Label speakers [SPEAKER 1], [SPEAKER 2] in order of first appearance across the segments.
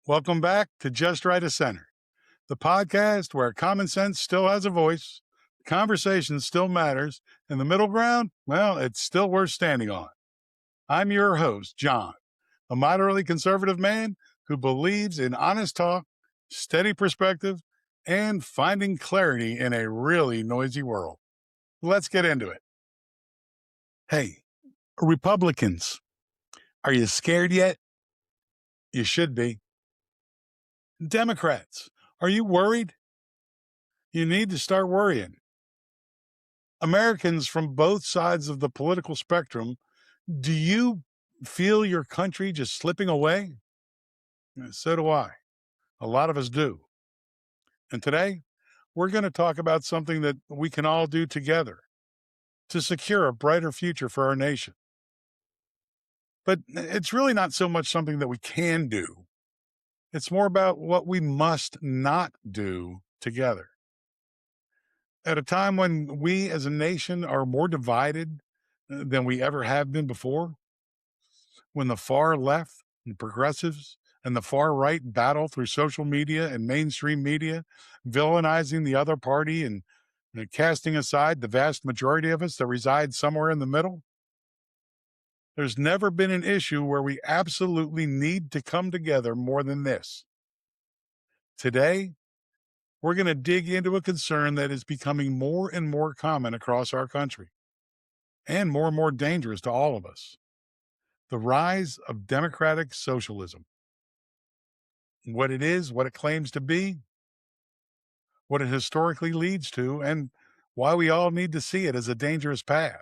[SPEAKER 1] Welcome back to Just Right of Center, the podcast where common sense still has a voice, conversation still matters, and the middle ground, well, it's still worth standing on. I'm your host, John, a moderately conservative man who believes in honest talk, steady perspective, and finding clarity in a really noisy world. Let's get into it. Hey, Republicans, are you scared yet? You should be. Democrats, are you worried? You need to start worrying. Americans from both sides of the political spectrum, do you feel your country just slipping away? So do I. A lot of us do. And today, we're going to talk about something that we can all do together to secure a brighter future for our nation. But it's really not so much something that we can do. It's more about what we must not do together. At a time when we as a nation are more divided than we ever have been before, when the far left and progressives and the far right battle through social media and mainstream media, villainizing the other party and casting aside the vast majority of us that reside somewhere in the middle, there's never been an issue where we absolutely need to come together more than this. Today, we're going to dig into a concern that is becoming more and more common across our country and more dangerous to all of us: the rise of democratic socialism. What it is, what it claims to be, what it historically leads to, and why we all need to see it as a dangerous path.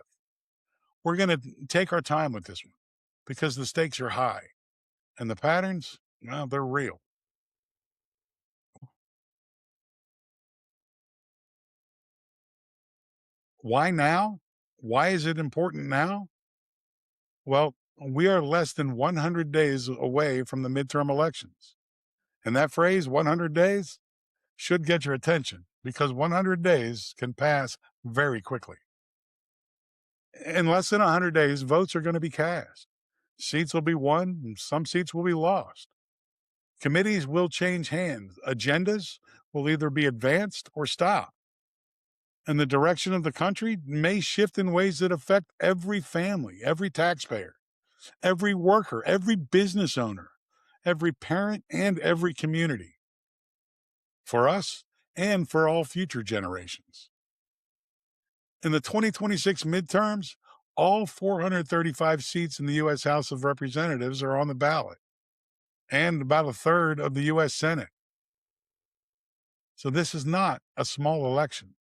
[SPEAKER 1] We're going to take our time with this one because the stakes are high and the patterns, well, they're real. Why now? Why is it important now? Well, we are less than 100 days away from the midterm elections. And that phrase, 100 days, should get your attention because 100 days can pass very quickly. In less than 100 days, votes are going to be cast. Seats will be won, and some seats will be lost. Committees will change hands. Agendas will either be advanced or stopped. And the direction of the country may shift in ways that affect every family, every taxpayer, every worker, every business owner, every parent, and every community. For us and for all future generations. In the 2026 midterms, all 435 seats in the U.S. House of Representatives are on the ballot, and about a third of the U.S. Senate. So this is not a small election.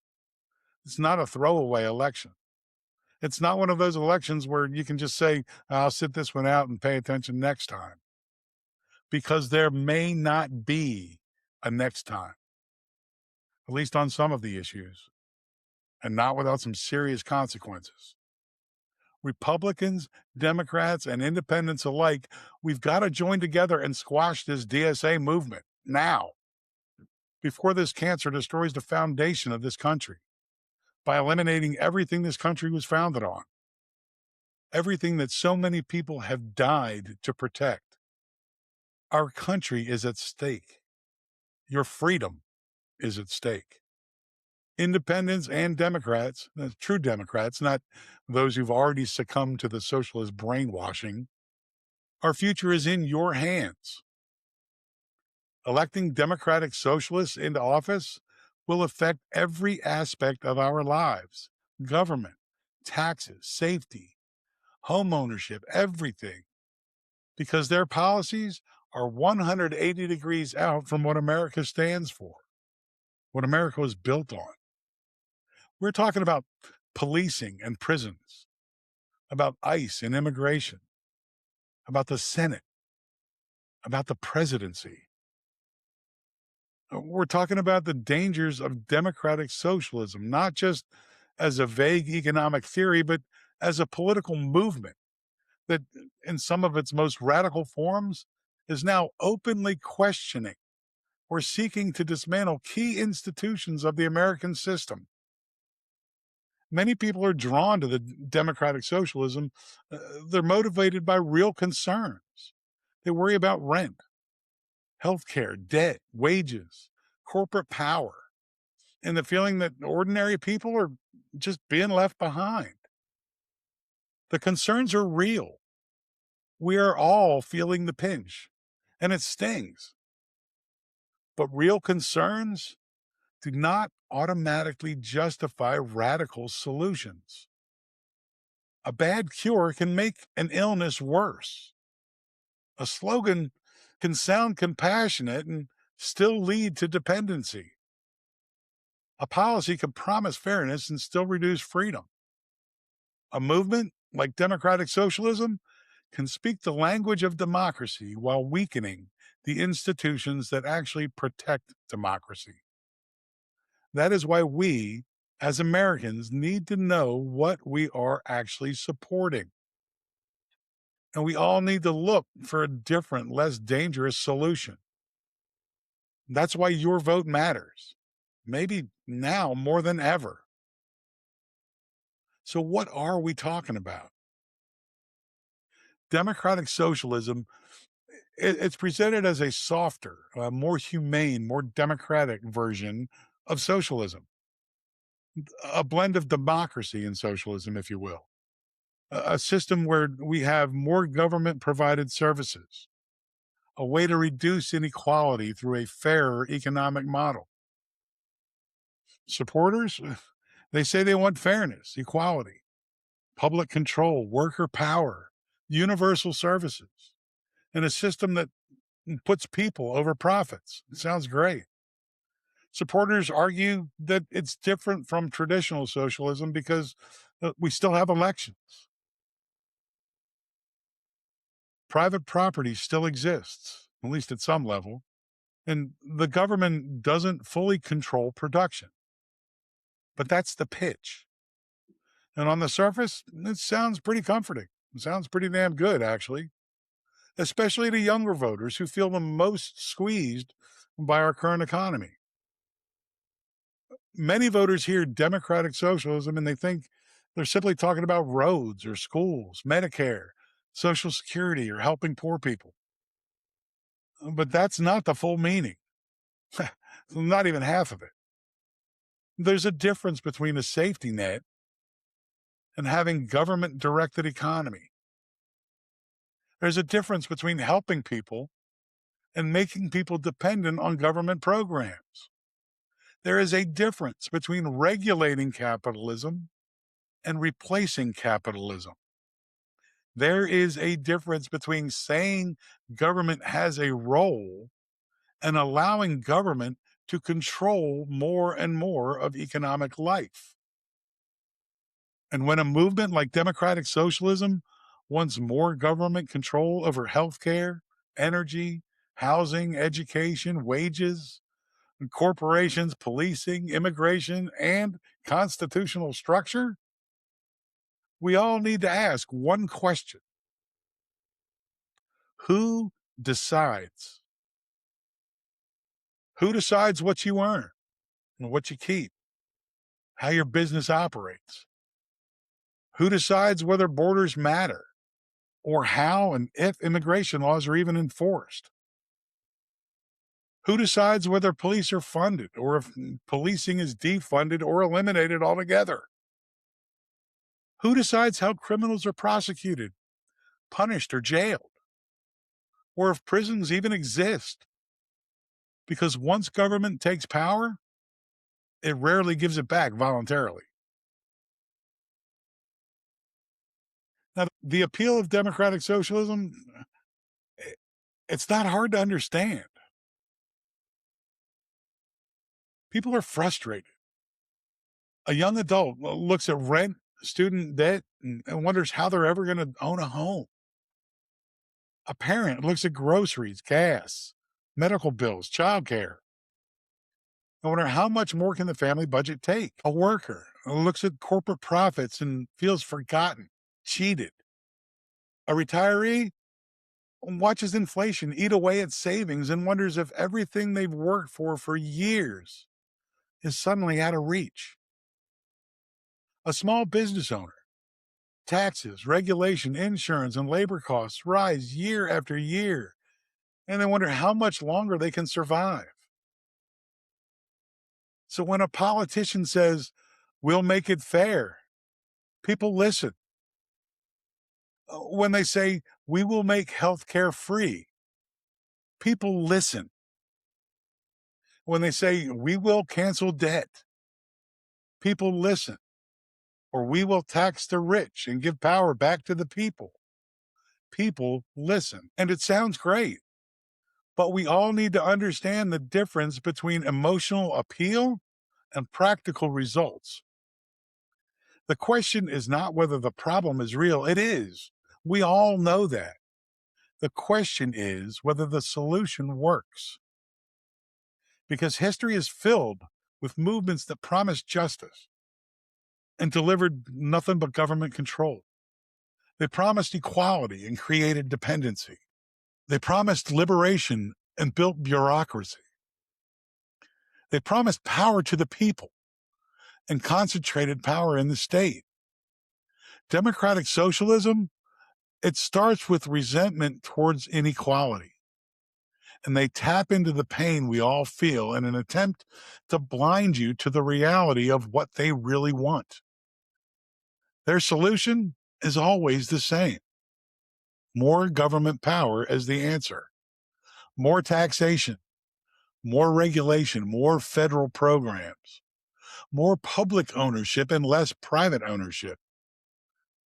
[SPEAKER 1] It's not a throwaway election. It's not one of those elections where you can just say, I'll sit this one out and pay attention next time. Because there may not be a next time, at least on some of the issues, and not without some serious consequences. Republicans, Democrats, and independents alike, we've got to join together and squash this DSA movement now, before this cancer destroys the foundation of this country, by eliminating everything this country was founded on, everything that so many people have died to protect. Our country is at stake. Your freedom is at stake. Independents and Democrats, true Democrats, not those who've already succumbed to the socialist brainwashing, our future is in your hands. Electing Democratic Socialists into office will affect every aspect of our lives: government, taxes, safety, home ownership, everything, because their policies are 180 degrees out from what America stands for, what America was built on. We're talking about policing and prisons, about ICE and immigration, about the Senate, about the presidency. We're talking about the dangers of democratic socialism, not just as a vague economic theory, but as a political movement that, in some of its most radical forms, is now openly questioning or seeking to dismantle key institutions of the American system. Many people are drawn to the democratic socialism. They're motivated by real concerns. They worry about rent, healthcare, debt, wages, corporate power, and the feeling that ordinary people are just being left behind. The concerns are real. We are all feeling the pinch, and it stings. But real concerns do not automatically justify radical solutions. A bad cure can make an illness worse. A slogan can sound compassionate and still lead to dependency. A policy can promise fairness and still reduce freedom. A movement like democratic socialism can speak the language of democracy while weakening the institutions that actually protect democracy. That is why we, as Americans, need to know what we are actually supporting. And we all need to look for a different, less dangerous solution. That's why your vote matters, maybe now more than ever. So, what are we talking about? Democratic socialism, it's presented as a softer, more humane, more democratic version of socialism, a blend of democracy and socialism, if you will, a system where we have more government provided services, a way to reduce inequality through a fairer economic model. Supporters, they say they want fairness, equality, public control, worker power, universal services, and a system that puts people over profits. It sounds great. Supporters argue that it's different from traditional socialism because we still have elections. Private property still exists, at least at some level, and the government doesn't fully control production. But that's the pitch. And on the surface, it sounds pretty comforting. It sounds pretty damn good, actually, especially to younger voters who feel the most squeezed by our current economy. Many voters hear democratic socialism and they think they're simply talking about roads or schools, Medicare, Social Security, or helping poor people. But that's not the full meaning, not even half of it. There's a difference between a safety net and having government directed economy. There's a difference between helping people and making people dependent on government programs. There is a difference between regulating capitalism and replacing capitalism. There is a difference between saying government has a role and allowing government to control more and more of economic life. And when a movement like democratic socialism wants more government control over healthcare, energy, housing, education, wages, corporations, policing, immigration, and constitutional structure, we all need to ask one question: who decides? Who decides what you earn and what you keep, how your business operates? Who decides whether borders matter or how and if immigration laws are even enforced? Who decides whether police are funded or if policing is defunded or eliminated altogether? Who decides how criminals are prosecuted, punished, or jailed? Or if prisons even exist? Because once government takes power, it rarely gives it back voluntarily. Now, the appeal of democratic socialism, it's not hard to understand. People are frustrated. A young adult looks at rent, student debt, and wonders how they're ever going to own a home. A parent looks at groceries, gas, medical bills, childcare, and wonder how much more can the family budget take. A worker looks at corporate profits and feels forgotten, cheated. A retiree watches inflation eat away at savings and wonders if everything they've worked for years is suddenly out of reach. A small business owner, taxes, regulation, insurance, and labor costs rise year after year, and they wonder how much longer they can survive. So when a politician says, we'll make it fair, people listen. When they say, we will make healthcare free, people listen. When they say, we will cancel debt, people listen. Or we will tax the rich and give power back to the people. People listen. And it sounds great. But we all need to understand the difference between emotional appeal and practical results. The question is not whether the problem is real. It is. We all know that. The question is whether the solution works. Because history is filled with movements that promised justice and delivered nothing but government control. They promised equality and created dependency. They promised liberation and built bureaucracy. They promised power to the people and concentrated power in the state. Democratic socialism, it starts with resentment towards inequality. And they tap into the pain we all feel in an attempt to blind you to the reality of what they really want. Their solution is always the same. More government power as the answer. More taxation, more regulation, more federal programs, more public ownership and less private ownership,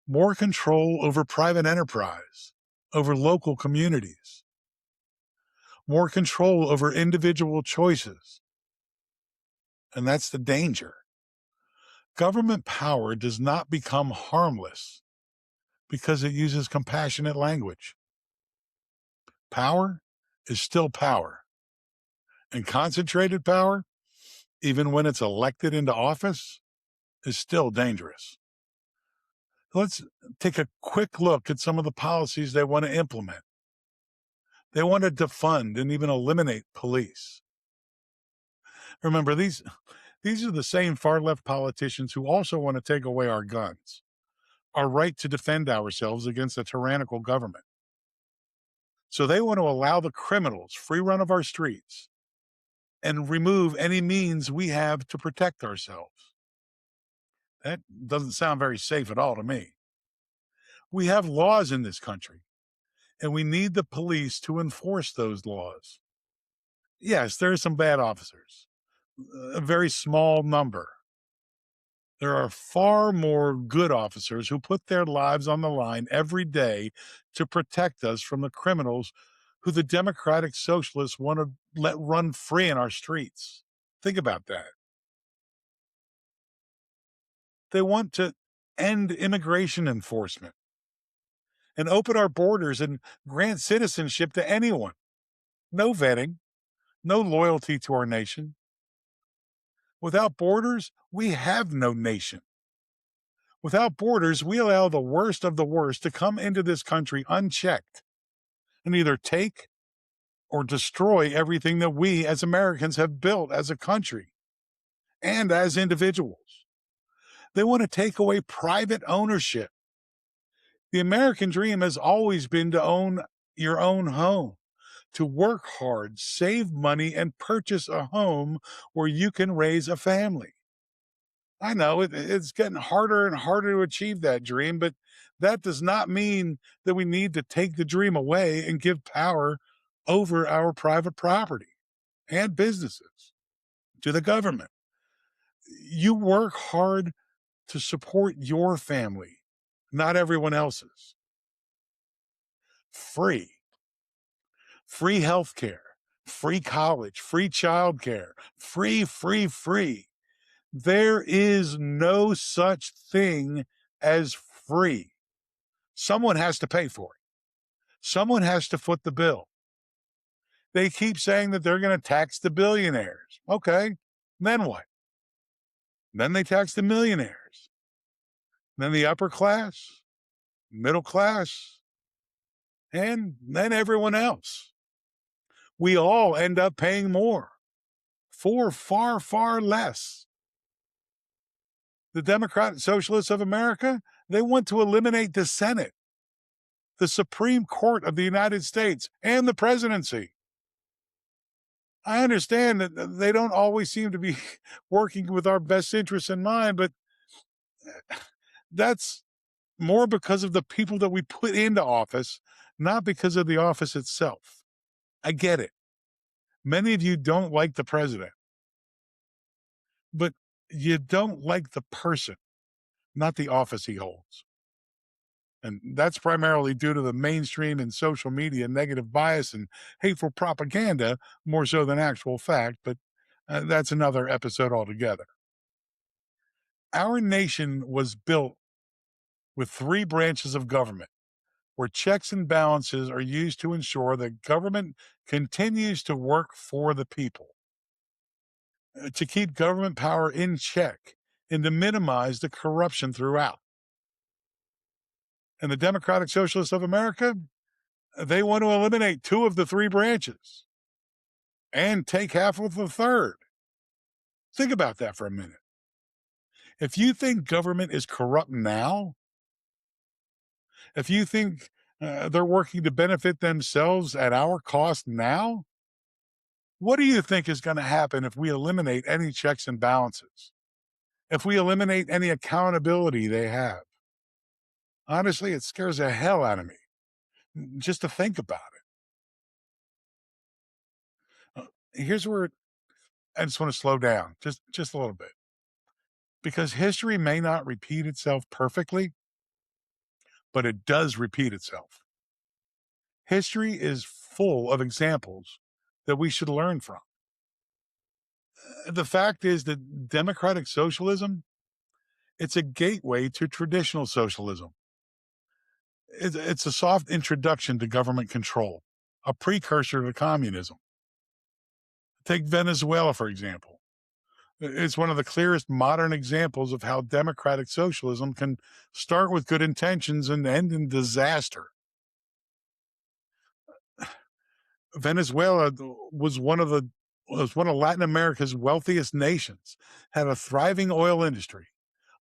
[SPEAKER 1] more control over private enterprise, over local communities, more control over individual choices. And that's the danger. Government power does not become harmless because it uses compassionate language. Power is still power. And concentrated power, even when it's elected into office, is still dangerous. Let's take a quick look at some of the policies they want to implement. They want to defund and even eliminate police. Remember, these are the same far-left politicians who also want to take away our guns, our right to defend ourselves against a tyrannical government. So they want to allow the criminals free run of our streets and remove any means we have to protect ourselves. That doesn't sound very safe at all to me. We have laws in this country, and we need the police to enforce those laws. Yes, there are some bad officers, a very small number. There are far more good officers who put their lives on the line every day to protect us from the criminals who the democratic socialists want to let run free in our streets. Think about that. They want to end immigration enforcement and open our borders and grant citizenship to anyone. No vetting, no loyalty to our nation. Without borders, we have no nation. Without borders, we allow the worst of the worst to come into this country unchecked and either take or destroy everything that we as Americans have built as a country and as individuals. They want to take away private ownership. The American dream has always been to own your own home, to work hard, save money, and purchase a home where you can raise a family. I know it's getting harder and harder to achieve that dream, but that does not mean that we need to take the dream away and give power over our private property and businesses to the government. You work hard to support your family, not everyone else's. Free health care, free college, free childcare, free. There is no such thing as free. Someone has to pay for it. Someone has to foot the bill. They keep saying that they're going to tax the billionaires. Okay, then what? Then they tax the millionaires. Then the upper class, middle class, and then everyone else. We all end up paying more for far less. The Democratic Socialists of America, they want to eliminate the Senate. the Supreme Court of the United States and the presidency. I understand that they don't always seem to be working with our best interests in mind, but that's more because of the people that we put into office, not because of the office itself. I get it. Many of you don't like the president, but you don't like the person, not the office he holds. And that's primarily due to the mainstream and social media negative bias and hateful propaganda, more so than actual fact, but that's another episode altogether. Our nation was built with three branches of government, where checks and balances are used to ensure that government continues to work for the people, to keep government power in check, and to minimize the corruption throughout. And the Democratic Socialists of America, they want to eliminate two of the three branches and take half of the third. Think about that for a minute. If you think government is corrupt now, if you think they're working to benefit themselves at our cost now, what do you think is going to happen if we eliminate any checks and balances? If we eliminate any accountability they have? Honestly, it scares the hell out of me just to think about it. Here's where I just want to slow down just a little bit, because history may not repeat itself perfectly, but it does repeat itself. History is full of examples that we should learn from. The fact is that democratic socialism, it's a gateway to traditional socialism. It's a soft introduction to government control, a precursor to communism. Take Venezuela, for example. It's one of the clearest modern examples of how democratic socialism can start with good intentions and end in disaster. Venezuela was one of Latin America's wealthiest nations, had a thriving oil industry,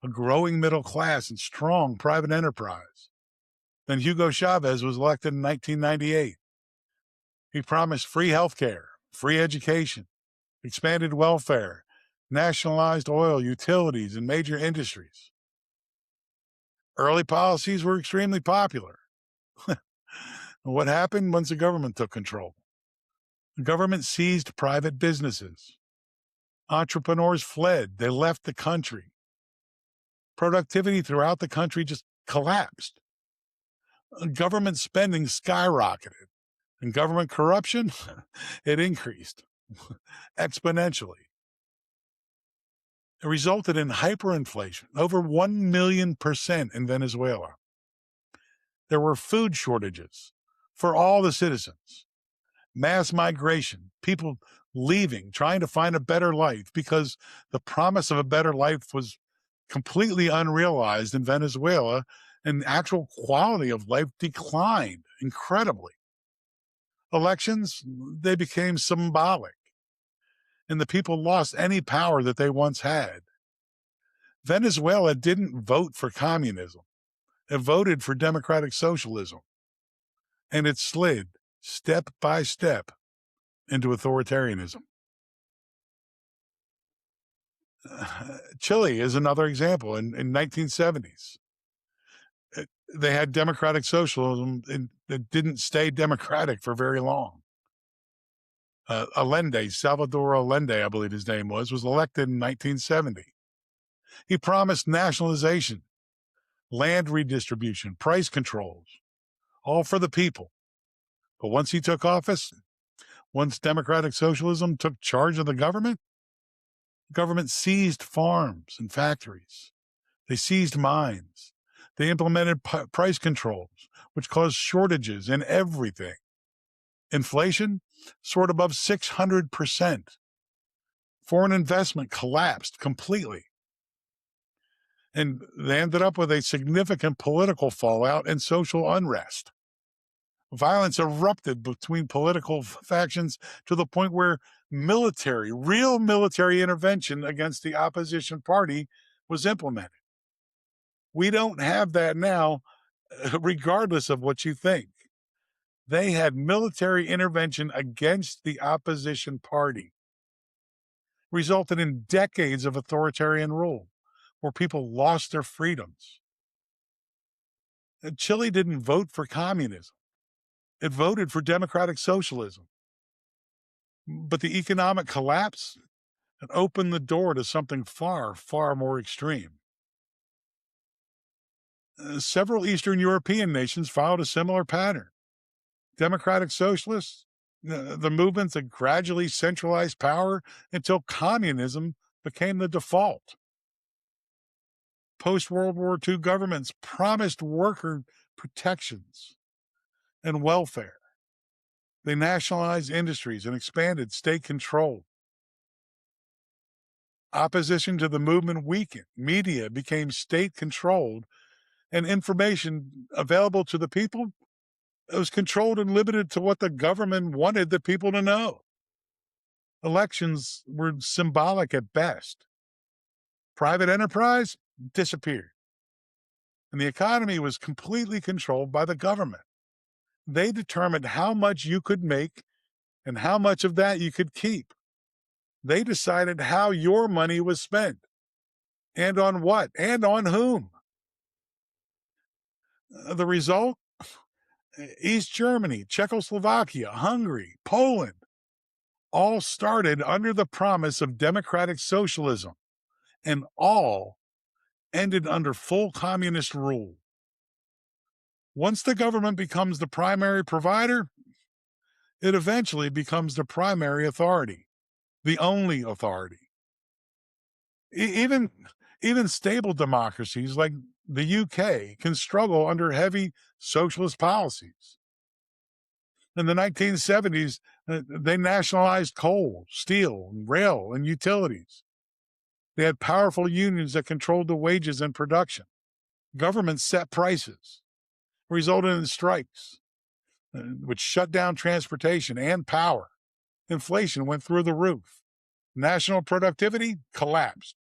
[SPEAKER 1] a growing middle class, and strong private enterprise. Then Hugo Chavez was elected in 1998. He promised free health care, free education, expanded welfare, nationalized oil, utilities, and major industries. Early policies were extremely popular. What happened once the government took control? The government seized private businesses. Entrepreneurs fled. They left the country. Productivity throughout the country just collapsed. Government spending skyrocketed, and government corruption, it increased exponentially. It resulted in hyperinflation, over 1,000,000% in Venezuela. There were food shortages for all the citizens, mass migration, people leaving, trying to find a better life because the promise of a better life was completely unrealized in Venezuela, and actual quality of life declined incredibly. Elections, they became symbolic, and the people lost any power that they once had. Venezuela didn't vote for communism. It voted for democratic socialism, and it slid step by step into authoritarianism. Chile is another example. In 1970s, they had democratic socialism, and it didn't stay democratic for very long. Salvador Allende, I believe his name was elected in 1970. He promised nationalization, land redistribution, price controls, all for the people. But once he took office, once democratic socialism took charge of the government seized farms and factories. They seized mines. They implemented price controls, which caused shortages in everything. Inflation soared above 600%. Foreign investment collapsed completely. And they ended up with a significant political fallout and social unrest. Violence erupted between political factions to the point where real military intervention against the opposition party was implemented. We don't have that now, regardless of what you think. They had military intervention against the opposition party, resulted in decades of authoritarian rule where people lost their freedoms. Chile didn't vote for communism, it voted for democratic socialism. But the economic collapse had opened the door to something far, far more extreme. Several Eastern European nations followed a similar pattern. Democratic socialists, the movement that gradually centralized power until communism became the default. Post-World War II governments promised worker protections and welfare. They nationalized industries and expanded state control. Opposition to the movement weakened. Media became state-controlled, and information available to the people, it was controlled and limited to what the government wanted the people to know. Elections were symbolic at best. Private enterprise disappeared. And the economy was completely controlled by the government. They determined how much you could make and how much of that you could keep. They decided how your money was spent and on what and on whom. The result? East Germany, Czechoslovakia, Hungary, Poland all started under the promise of democratic socialism, and all ended under full communist rule. Once the government becomes the primary provider, it eventually becomes the primary authority, the only authority. Even stable democracies like the UK can struggle under heavy socialist policies. In the 1970s, they nationalized coal, steel, rail, and utilities. They had powerful unions that controlled the wages and production. Governments set prices, resulted in strikes, which shut down transportation and power. Inflation went through the roof. National productivity collapsed.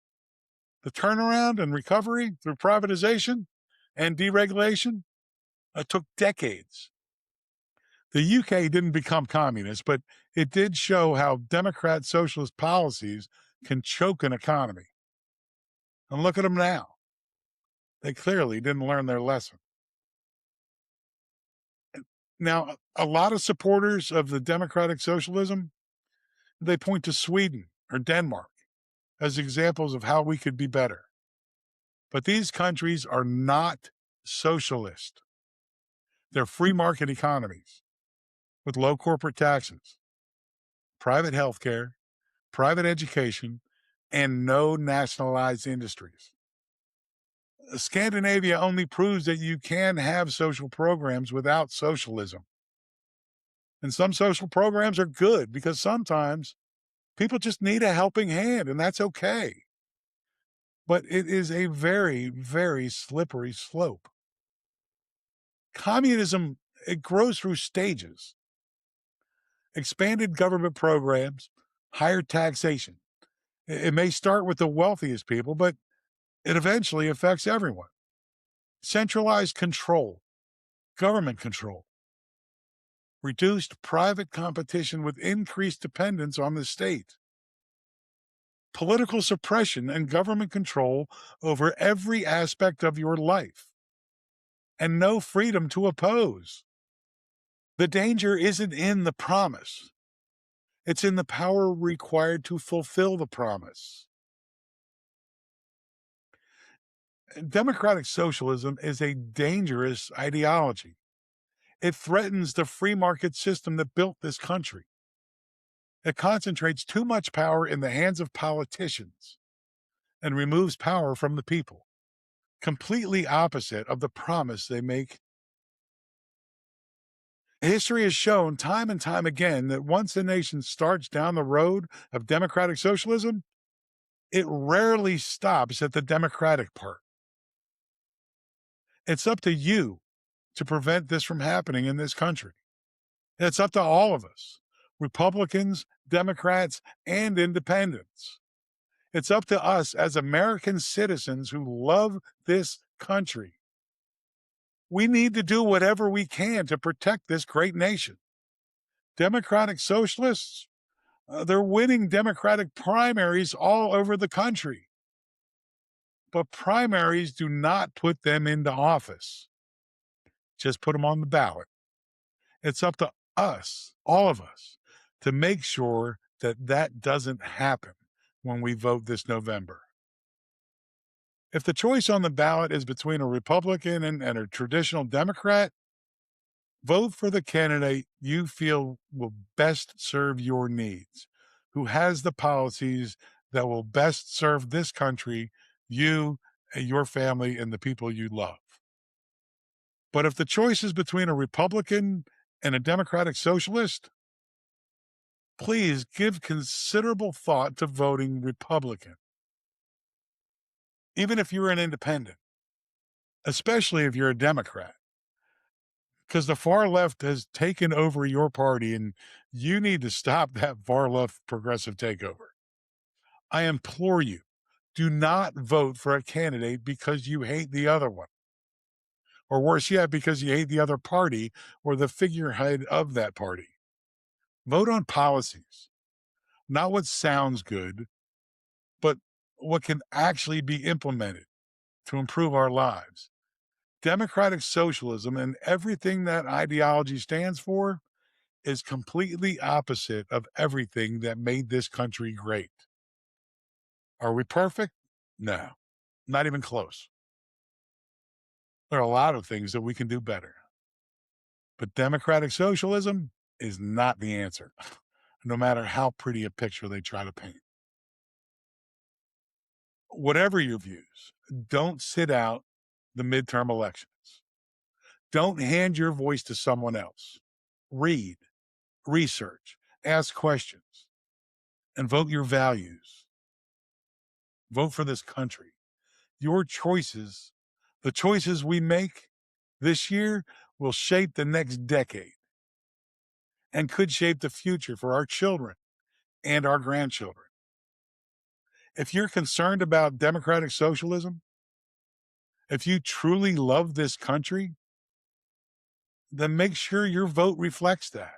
[SPEAKER 1] The turnaround and recovery through privatization and deregulation took decades. The UK didn't become communist, but it did show how Democrat socialist policies can choke an economy. And look at them now. They clearly didn't learn their lesson. Now, a lot of supporters of the democratic socialism, they point to Sweden or Denmark as examples of how we could be better. But these countries are not socialist. They're free market economies with low corporate taxes, private health care, private education, and no nationalized industries. Scandinavia only proves that you can have social programs without socialism. And some social programs are good because sometimes people just need a helping hand, and that's okay. But it is a very, very slippery slope. Communism, it grows through stages. Expanded government programs, higher taxation. It may start with the wealthiest people, but it eventually affects everyone. Centralized control, government control. Reduced private competition with increased dependence on the state. Political suppression and government control over every aspect of your life. And no freedom to oppose. The danger isn't in the promise. It's in the power required to fulfill the promise. Democratic socialism is a dangerous ideology. It threatens the free market system that built this country. It concentrates too much power in the hands of politicians and removes power from the people, completely opposite of the promise they make. History has shown time and time again that once a nation starts down the road of democratic socialism, it rarely stops at the democratic part. It's up to you to prevent this from happening in this country. It's up to all of us, Republicans, Democrats, and independents. It's up to us as American citizens who love this country We need to do whatever we can to protect this great nation. Democratic socialists, they're winning Democratic primaries all over the country. But primaries do not put them into office, just put them on the ballot. It's up to us, all of us, to make sure that that doesn't happen when we vote this November. If the choice on the ballot is between a Republican and a traditional Democrat, vote for the candidate you feel will best serve your needs, who has the policies that will best serve this country, you, your family, and the people you love. But if the choice is between a Republican and a Democratic socialist, please give considerable thought to voting Republican, even if you're an independent, especially if you're a Democrat, because the far left has taken over your party and you need to stop that far left progressive takeover. I implore you, do not vote for a candidate because you hate the other one, or worse yet, because you hate the other party or the figurehead of that party. Vote on policies, not what sounds good, but what can actually be implemented to improve our lives. Democratic socialism and everything that ideology stands for is completely opposite of everything that made this country great. Are we perfect? No, not even close. There are a lot of things that we can do better. But democratic socialism is not the answer, no matter how pretty a picture they try to paint. Whatever your views, don't sit out the midterm elections. Don't hand your voice to someone else. Read, research, ask questions, and vote your values. Vote for this country. Your choices, the choices we make this year, will shape the next decade and could shape the future for our children and our grandchildren. If you're concerned about democratic socialism, if you truly love this country, then make sure your vote reflects that.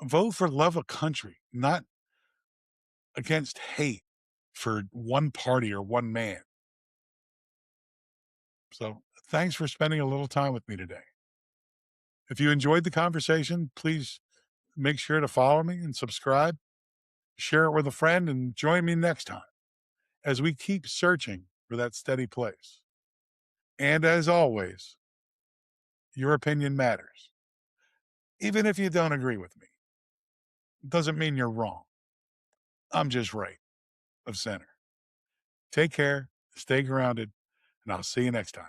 [SPEAKER 1] Vote for love of country, not against hate for one party or one man. So thanks for spending a little time with me today. If you enjoyed the conversation, please make sure to follow me and subscribe, share it with a friend, and join me next time as we keep searching for that steady place. And as always, your opinion matters. Even if you don't agree with me, it doesn't mean you're wrong. I'm just right of center. Take care, stay grounded, and I'll see you next time.